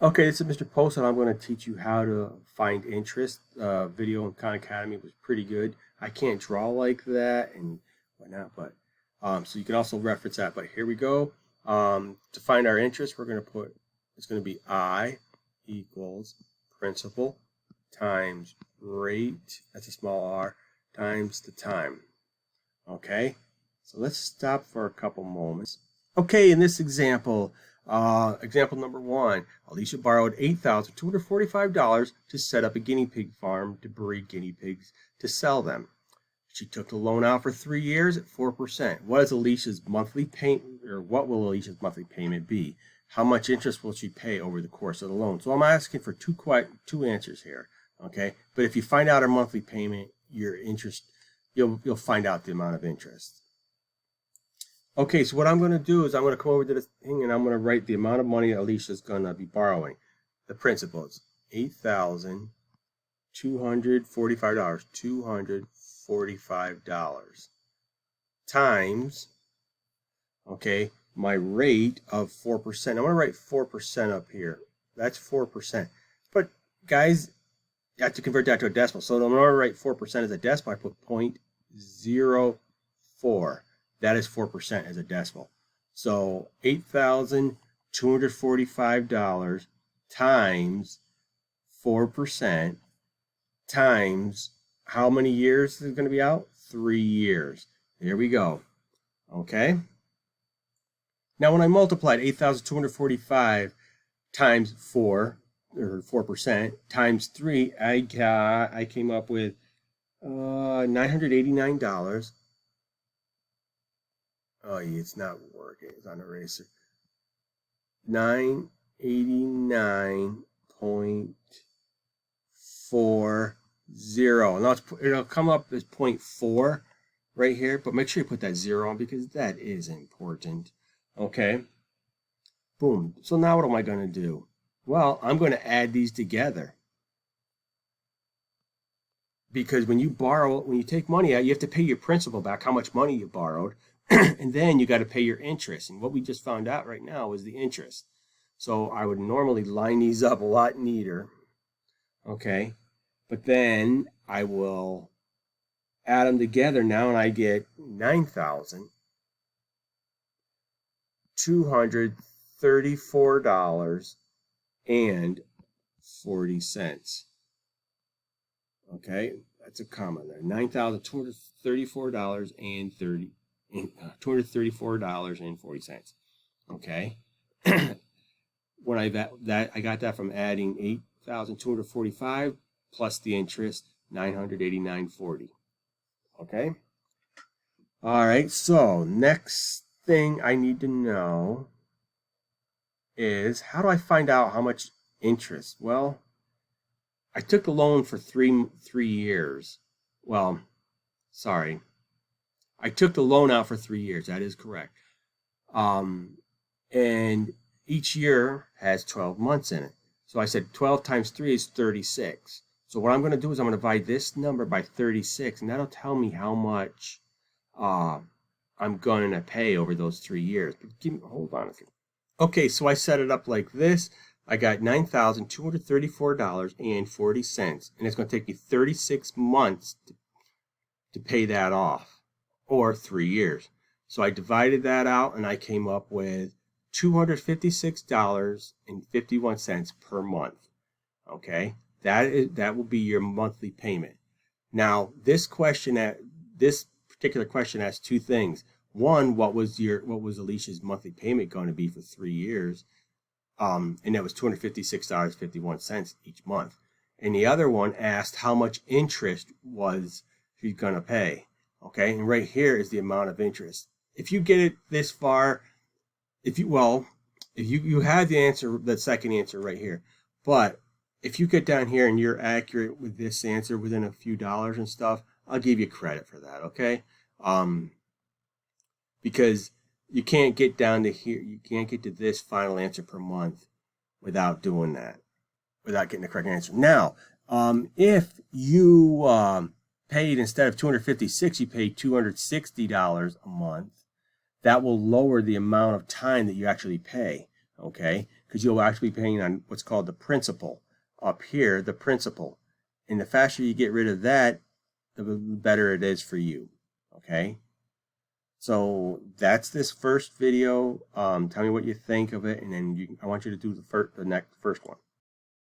Okay, this is Mr. Post, and I'm going to teach you how to find interest. Video on Khan Academy was pretty good. I can't draw like that and whatnot, but so you can also reference that. But here we go. To find our interest, we're going to put it's going to be I equals principal times rate, that's a small r, times the time. Okay, so let's stop for a couple moments. Okay, in this example, example number one, Alicia borrowed $8,245 to set up a guinea pig farm to breed guinea pigs to sell them. She took the loan out for 3 years at 4%. What is Alicia's monthly payment, or what will Alicia's monthly payment be? How much interest will she pay over the course of the loan? So I'm asking for two answers here. Okay, but if you find out her monthly payment, your interest, you'll find out the amount of interest. Okay, so what I'm going to do is I'm going to come over to this thing and I'm going to write the amount of money Alicia's going to be borrowing. The principal is $8,245. $245 times, okay, my rate of 4%. I'm going to write 4% up here. That's 4%. But guys, you have to convert that to a decimal. So I'm going to write 4% as a decimal. I put 0.04. That is 4% as a decimal. So $8,245 times 4% times how many years is it going to be out? 3 years. There we go. Okay. Now when I multiplied 8,245 times 4, or 4%, times 3, I came up with $989. Oh, it's not working. It's on eraser. 989.40. Now it'll come up as 0.4 right here, but make sure you put that 0 on because that is important. Okay. Boom. So now what am I going to do? Well, I'm going to add these together. Because when you take money out, you have to pay your principal back, how much money you borrowed, and then you got to pay your interest. And what we just found out right now is the interest. So I would normally line these up a lot neater. Okay. But then I will add them together now, and I get $9,234.40. Okay, that's a comma there. $234.40. Okay. When I got that from adding 8,245 plus the interest, $989.40. Okay. All right. So next thing I need to know is, how do I find out how much interest? Well, I took a loan for three years. Well, sorry. I took the loan out for 3 years. That is correct. And each year has 12 months in it. So I said 12 times 3 is 36. So what I'm going to do is I'm going to divide this number by 36, and that'll tell me how much I'm going to pay over those 3 years. But hold on a second. Okay, so I set it up like this. I got $9,234.40, and it's going to take me 36 months to pay that off, or 3 years. So I divided that out, and I came up with $256.51 per month. Okay, that will be your monthly payment. Now, this particular question asks two things. One, what was Alicia's monthly payment going to be for 3 years? And that was $256.51 each month. And the other one asked how much interest was she's going to pay. Okay, and right here is the amount of interest. If you get it this far, if you have the answer, the second answer right here, but if you get down here and you're accurate with this answer within a few dollars and stuff, I'll give you credit for that. Okay, because you can't get down to here. You can't get to this final answer per month without doing that, without getting the correct answer. Now, if you paid, instead of $256, you paid $260 a month, that will lower the amount of time that you actually pay. Okay, because you'll actually be paying on what's called the principal. Up here, the principal. And the faster you get rid of that, the better it is for you. Okay? So that's this first video. Tell me what you think of it, and then I want you to do the first one.